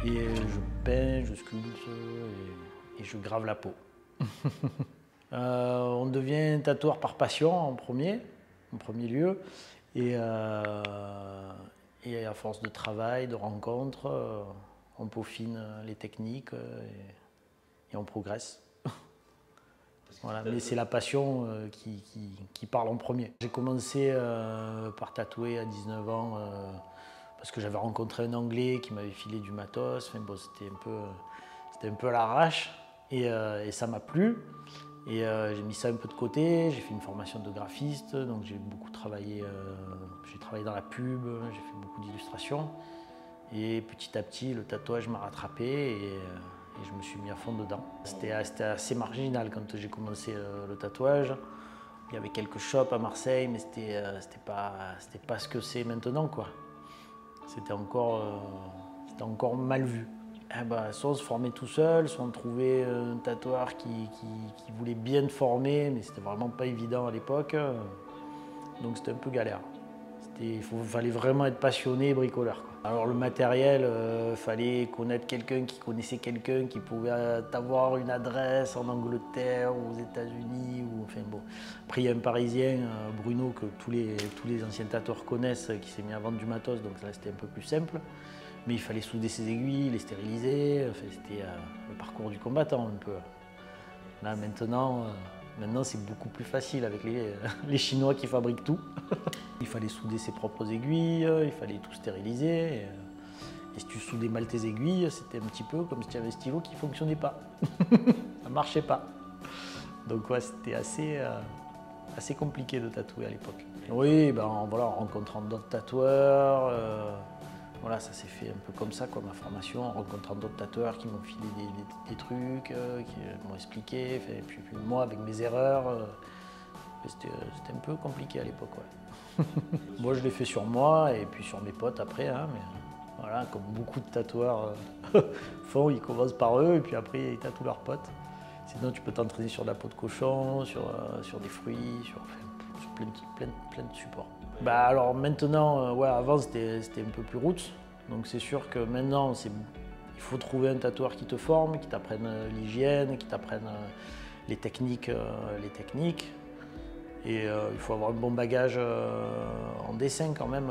Et je peins, je sculpte et je grave la peau. On devient tatoueur par passion en premier lieu. Et à force de travail, de rencontres, on peaufine les techniques et on progresse. Voilà, mais c'est la passion qui parle en premier. J'ai commencé par tatouer à 19 ans parce que j'avais rencontré un Anglais qui m'avait filé du matos. Enfin, bon, c'était un peu à l'arrache et ça m'a plu. Et j'ai mis ça un peu de côté, j'ai fait une formation de graphiste, donc j'ai beaucoup travaillé, j'ai travaillé dans la pub, j'ai fait beaucoup d'illustrations. Et petit à petit, le tatouage m'a rattrapé et je me suis mis à fond dedans. C'était assez marginal quand j'ai commencé le tatouage. Il y avait quelques shops à Marseille, mais c'était pas ce que c'est maintenant, quoi. C'était encore mal vu. Eh ben, soit on se formait tout seul, soit on trouvait un tatoueur qui voulait bien te former, mais c'était vraiment pas évident à l'époque. Donc c'était un peu galère. Il fallait vraiment être passionné et bricoleur, quoi. Alors le matériel, fallait connaître quelqu'un qui connaissait quelqu'un qui pouvait t'avoir une adresse en Angleterre ou aux États-Unis. Enfin, bon. Après il y a un Parisien, Bruno, que tous les anciens tatoueurs connaissent, qui s'est mis à vendre du matos, donc là c'était un peu plus simple. Mais il fallait souder ses aiguilles, les stériliser, enfin, c'était le parcours du combattant un peu. Là maintenant c'est beaucoup plus facile avec les Chinois qui fabriquent tout. Il fallait souder ses propres aiguilles, il fallait tout stériliser. Et si tu soudais mal tes aiguilles, c'était un petit peu comme si tu avais un stylo qui ne fonctionnait pas. Ça ne marchait pas. Donc ouais, c'était assez compliqué de tatouer à l'époque. Oui, ben, voilà, en rencontrant d'autres tatoueurs. Voilà, ça s'est fait un peu comme ça, quoi, ma formation, en rencontrant d'autres tatoueurs qui m'ont filé des trucs, qui m'ont expliqué, et puis moi, avec mes erreurs, c'était un peu compliqué à l'époque. Ouais. Moi, je l'ai fait sur moi et puis sur mes potes après, hein, mais voilà, comme beaucoup de tatoueurs font, ils commencent par eux et puis après, ils tatouent leurs potes. Sinon, tu peux t'entraîner sur de la peau de cochon, sur des fruits, sur plein de supports. Bah alors maintenant, ouais, avant c'était un peu plus roots, donc c'est sûr que maintenant il faut trouver un tatoueur qui te forme, qui t'apprenne l'hygiène, qui t'apprenne les techniques. Et il faut avoir un bon bagage en dessin quand même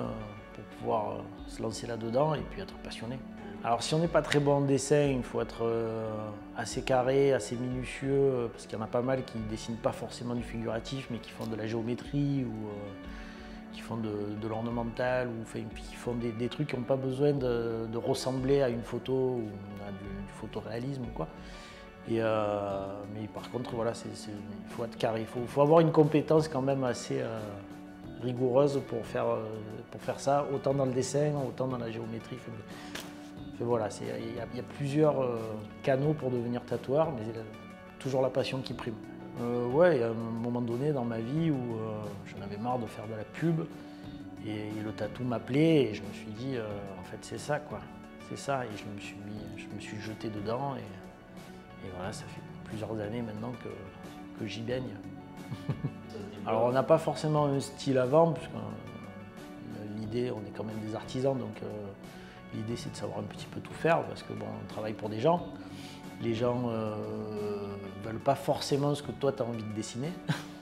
pour pouvoir se lancer là-dedans et puis être passionné. Alors si on n'est pas très bon en dessin, il faut être assez carré, assez minutieux, parce qu'il y en a pas mal qui ne dessinent pas forcément du figuratif, mais qui font de la géométrie ou qui font de l'ornemental, ou qui font des trucs qui n'ont pas besoin de ressembler à une photo ou à du photoréalisme, quoi. Mais par contre, voilà, il faut être carré, il faut avoir une compétence quand même assez rigoureuse pour faire ça, autant dans le dessin, autant dans la géométrie. Voilà, il y a plusieurs canaux pour devenir tatoueur, mais toujours la passion qui prime. Ouais, il y a un moment donné dans ma vie où j'en avais marre de faire de la pub et le tatou m'appelait et je me suis dit en fait c'est ça, quoi, c'est ça, et je me suis jeté dedans et voilà, ça fait plusieurs années maintenant que j'y baigne. Alors on n'a pas forcément un style avant, puisque l'idée, on est quand même des artisans, donc l'idée c'est de savoir un petit peu tout faire, parce que bon, on travaille pour des gens. Les gens ne veulent pas forcément ce que toi tu as envie de dessiner.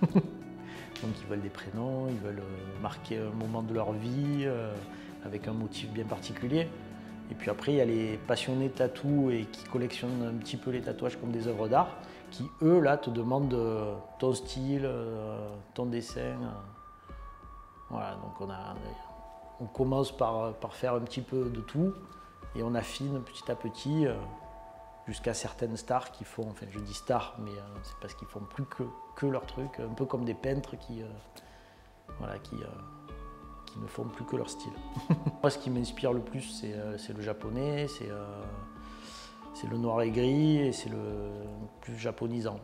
Donc ils veulent des prénoms, ils veulent marquer un moment de leur vie avec un motif bien particulier. Et puis après, il y a les passionnés de tatou et qui collectionnent un petit peu les tatouages comme des œuvres d'art, qui eux, là, te demandent ton style, ton dessin. Voilà, donc on commence par faire un petit peu de tout et on affine petit à petit jusqu'à certaines stars qui font, enfin je dis stars, mais c'est parce qu'ils font plus que leur truc, un peu comme des peintres qui ne font plus que leur style. Moi, ce qui m'inspire le plus, c'est le japonais, c'est le noir et gris et c'est le plus japonisant.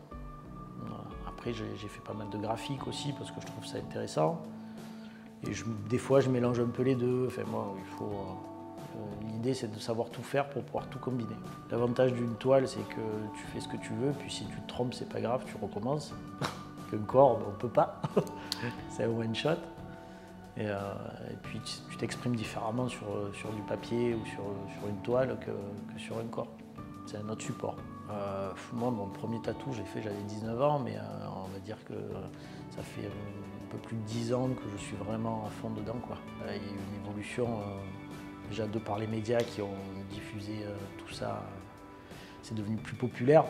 Après, j'ai fait pas mal de graphiques aussi parce que je trouve ça intéressant. Et des fois, je mélange un peu les deux. Enfin, moi, l'idée, c'est de savoir tout faire pour pouvoir tout combiner. L'avantage d'une toile, c'est que tu fais ce que tu veux, puis si tu te trompes, c'est pas grave, tu recommences. Qu'un corps, on peut pas. C'est un one shot. Et puis tu t'exprimes différemment sur du papier ou sur une toile que sur un corps. C'est un autre support. Moi, mon premier tatou, j'ai fait, j'avais 19 ans, mais on va dire que ça fait un peu plus de 10 ans que je suis vraiment à fond dedans, quoi. Il y a eu une évolution, déjà de par les médias qui ont diffusé tout ça, c'est devenu plus populaire.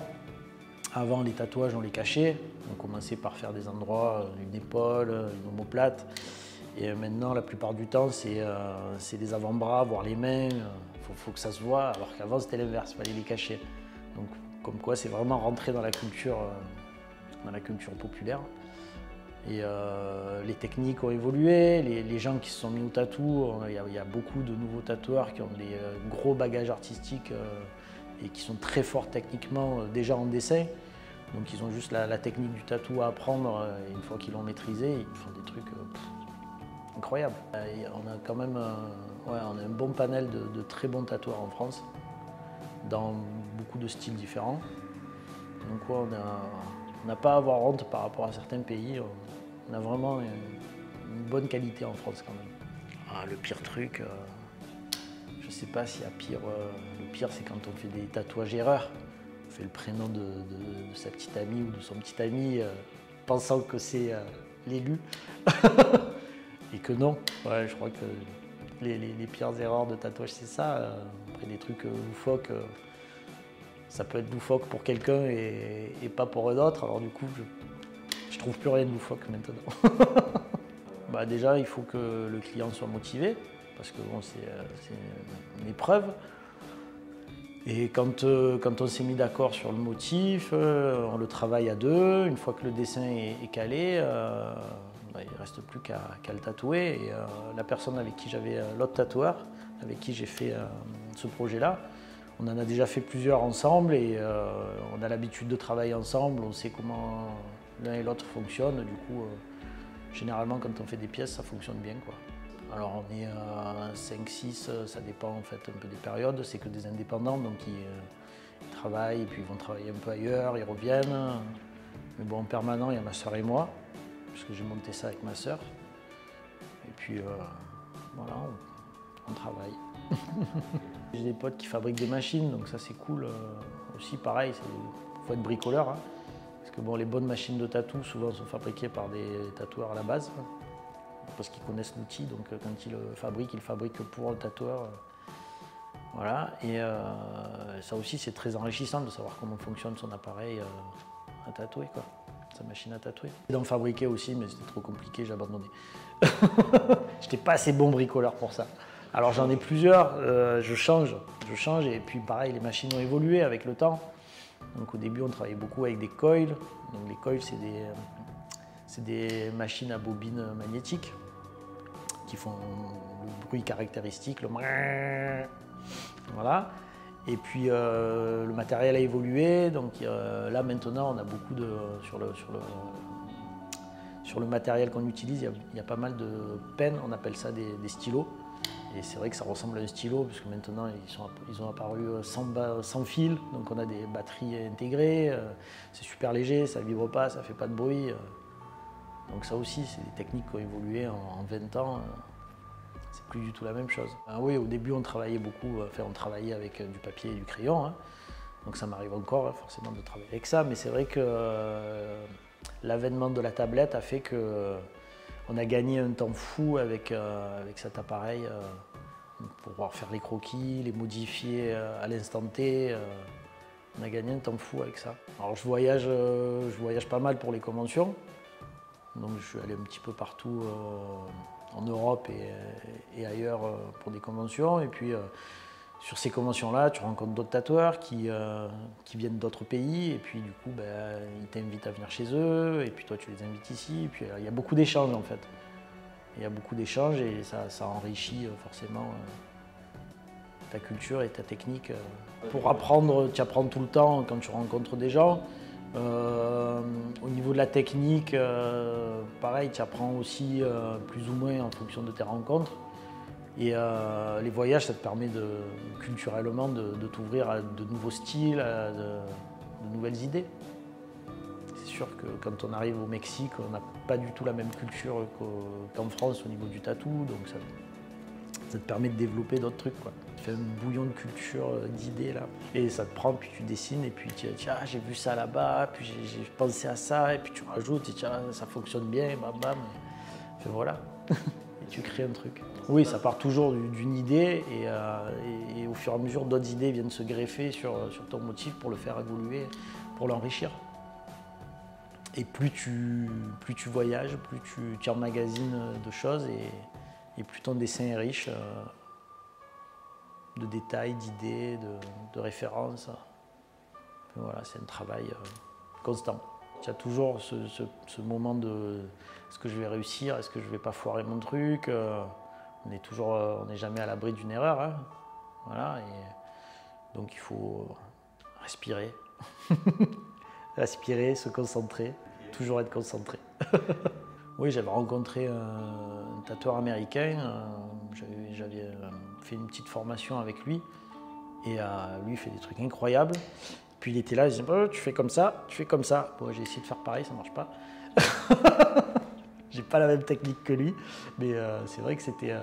Avant, les tatouages, on les cachait. On commençait par faire des endroits, une épaule, une omoplate. Et maintenant, la plupart du temps, c'est les avant-bras, voire les mains. Faut que ça se voit, alors qu'avant, c'était l'inverse, il fallait les cacher. Donc, comme quoi, c'est vraiment rentré dans la culture populaire. Et les techniques ont évolué, les gens qui se sont mis au tatou, il y a beaucoup de nouveaux tatoueurs qui ont des gros bagages artistiques et qui sont très forts techniquement déjà en dessin. Donc, ils ont juste la technique du tatou à apprendre et une fois qu'ils l'ont maîtrisé, ils font des trucs incroyable. On a quand même on a un bon panel de très bons tatoueurs en France, dans beaucoup de styles différents. Donc ouais, on n'a pas à avoir honte par rapport à certains pays. On a vraiment une bonne qualité en France quand même. Le pire truc, je ne sais pas s'il y a pire. Le pire, c'est quand on fait des tatouages erreurs. On fait le prénom de sa petite amie ou de son petit ami, pensant que c'est l'élu. Et que non, ouais, je crois que les pires erreurs de tatouage, c'est ça. Après, des trucs loufoques, ça peut être loufoque pour quelqu'un et pas pour un autre. Alors du coup, je trouve plus rien de loufoque maintenant. Déjà, il faut que le client soit motivé, parce que bon, c'est une épreuve. Et quand on s'est mis d'accord sur le motif, on le travaille à deux. Une fois que le dessin est calé, il ne reste plus qu'à le tatouer. Et la personne avec qui j'avais, l'autre tatoueur, avec qui j'ai fait ce projet-là, on en a déjà fait plusieurs ensemble et on a l'habitude de travailler ensemble, on sait comment l'un et l'autre fonctionnent. Du coup, généralement, quand on fait des pièces, ça fonctionne bien, quoi. Alors on est à 5-6, ça dépend en fait un peu des périodes, c'est que des indépendants, donc ils travaillent et puis ils vont travailler un peu ailleurs, ils reviennent. Mais bon, en permanent, il y a ma soeur et moi, parce que j'ai monté ça avec ma soeur. Et puis voilà, on travaille. J'ai des potes qui fabriquent des machines, donc ça c'est cool. Aussi pareil, il faut être bricoleur. Hein, parce que bon, les bonnes machines de tatou souvent sont fabriquées par des tatoueurs à la base. Parce qu'ils connaissent l'outil, donc quand ils le fabriquent pour le tatoueur. Voilà, et ça aussi c'est très enrichissant de savoir comment fonctionne son appareil à tatouer, quoi. Sa machine à tatouer. D'en fabriquer aussi, mais c'était trop compliqué, j'ai abandonné. J'étais pas assez bon bricoleur pour ça. Alors j'en ai plusieurs, je change, et puis pareil, les machines ont évolué avec le temps. Donc au début on travaillait beaucoup avec des coils. Donc les coils c'est des machines à bobines magnétiques qui font le bruit caractéristique, le voilà. Et puis le matériel a évolué, donc là maintenant on a beaucoup de sur le matériel qu'on utilise, il y a pas mal de pennes, on appelle ça des stylos. Et c'est vrai que ça ressemble à un stylo, parce que maintenant ils ont apparu sans fil, donc on a des batteries intégrées, c'est super léger, ça ne vibre pas, ça ne fait pas de bruit. Donc ça aussi, c'est des techniques qui ont évolué en 20 ans. C'est plus du tout la même chose. Oui, au début, on travaillait beaucoup, on travaillait avec du papier et du crayon. Hein. Donc ça m'arrive encore, forcément, de travailler avec ça. Mais c'est vrai que l'avènement de la tablette a fait qu'on a gagné un temps fou avec cet appareil pour pouvoir faire les croquis, les modifier à l'instant T. On a gagné un temps fou avec ça. Alors je voyage pas mal pour les conventions. Donc je suis allé un petit peu partout en Europe et ailleurs pour des conventions. Et puis sur ces conventions-là, tu rencontres d'autres tatoueurs qui viennent d'autres pays. Et puis du coup, ils t'invitent à venir chez eux. Et puis toi, tu les invites ici. Et puis il y a beaucoup d'échanges en fait. Il y a beaucoup d'échanges et ça enrichit forcément ta culture et ta technique. Pour apprendre, tu apprends tout le temps quand tu rencontres des gens. Au niveau de la technique, pareil, tu apprends aussi plus ou moins en fonction de tes rencontres. Et les voyages, ça te permet culturellement de t'ouvrir à de nouveaux styles, à de nouvelles idées. C'est sûr que quand on arrive au Mexique, on n'a pas du tout la même culture qu'en France au niveau du tatou, donc ça te permet de développer d'autres trucs, quoi. Tu fais un bouillon de culture, d'idées là, et ça te prend, puis tu dessines, et puis tu dis ah, j'ai vu ça là-bas, puis j'ai pensé à ça, et puis tu rajoutes, et tiens, ça fonctionne bien, et bam bam, et voilà, et tu crées un truc. Oui, ça part toujours d'une idée, et au fur et à mesure, d'autres idées viennent se greffer sur ton motif pour le faire évoluer, pour l'enrichir. Et plus tu voyages, plus tu emmagasines de choses, et plus ton dessin est riche de détails, d'idées, de références. Voilà, c'est un travail constant. Il y a toujours ce moment de est-ce que je vais réussir, est-ce que je ne vais pas foirer mon truc. On n'est jamais à l'abri d'une erreur, hein. Voilà, et donc il faut respirer, respirer, se concentrer, toujours être concentré. Oui, j'avais rencontré un tatoueur américain, j'avais fait une petite formation avec lui, et lui il fait des trucs incroyables. Puis il était là, il disait oh, tu fais comme ça, tu fais comme ça. Bon, j'ai essayé de faire pareil, ça marche pas. J'ai pas la même technique que lui, mais c'est vrai que c'était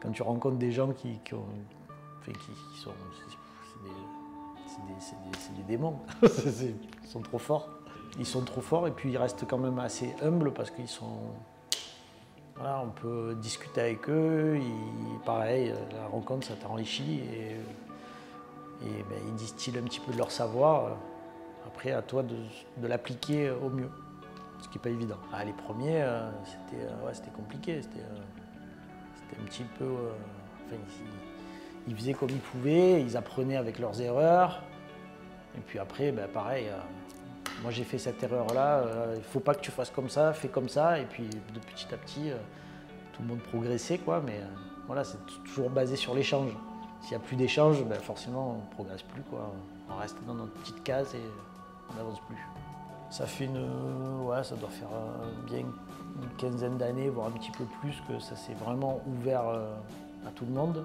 quand tu rencontres des gens qui sont, c'est des démons, ils sont trop forts. Ils sont trop forts, et puis ils restent quand même assez humbles parce qu'ils sont. Voilà, on peut discuter avec eux, pareil, la rencontre ça t'enrichit, et ben, ils distillent un petit peu de leur savoir. Après, à toi de l'appliquer au mieux, ce qui n'est pas évident. Ah, les premiers, c'était compliqué, c'était un petit peu. Enfin, ils faisaient comme ils pouvaient, ils apprenaient avec leurs erreurs, et puis après, ben, pareil. Moi j'ai fait cette erreur-là, il ne faut pas que tu fasses comme ça, fais comme ça, et puis de petit à petit, tout le monde progressait, quoi, mais voilà, c'est toujours basé sur l'échange. S'il n'y a plus d'échange, ben forcément on ne progresse plus, quoi. On reste dans notre petite case et on n'avance plus. Ça fait ouais, ça doit faire bien une quinzaine d'années, voire un petit peu plus, que ça s'est vraiment ouvert à tout le monde.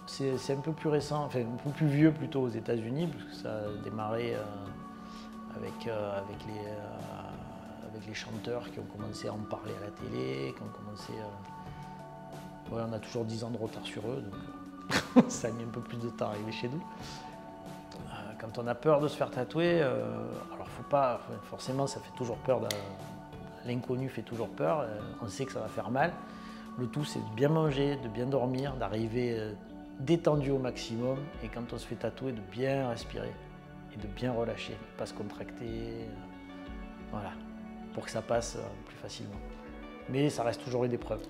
C'est un peu plus récent, enfin un peu plus vieux plutôt aux États-Unis, parce que ça a démarré avec les chanteurs qui ont commencé à en parler à la télé, qui ont commencé. Ouais, on a toujours 10 ans de retard sur eux, donc ça a mis un peu plus de temps à arriver chez nous. Quand on a peur de se faire tatouer, alors faut pas, forcément ça fait toujours peur, l'inconnu fait toujours peur, on sait que ça va faire mal. Le tout c'est de bien manger, de bien dormir, d'arriver détendu au maximum, et quand on se fait tatouer, de bien respirer et de bien relâcher, de ne pas se contracter, voilà, pour que ça passe plus facilement. Mais ça reste toujours une épreuve.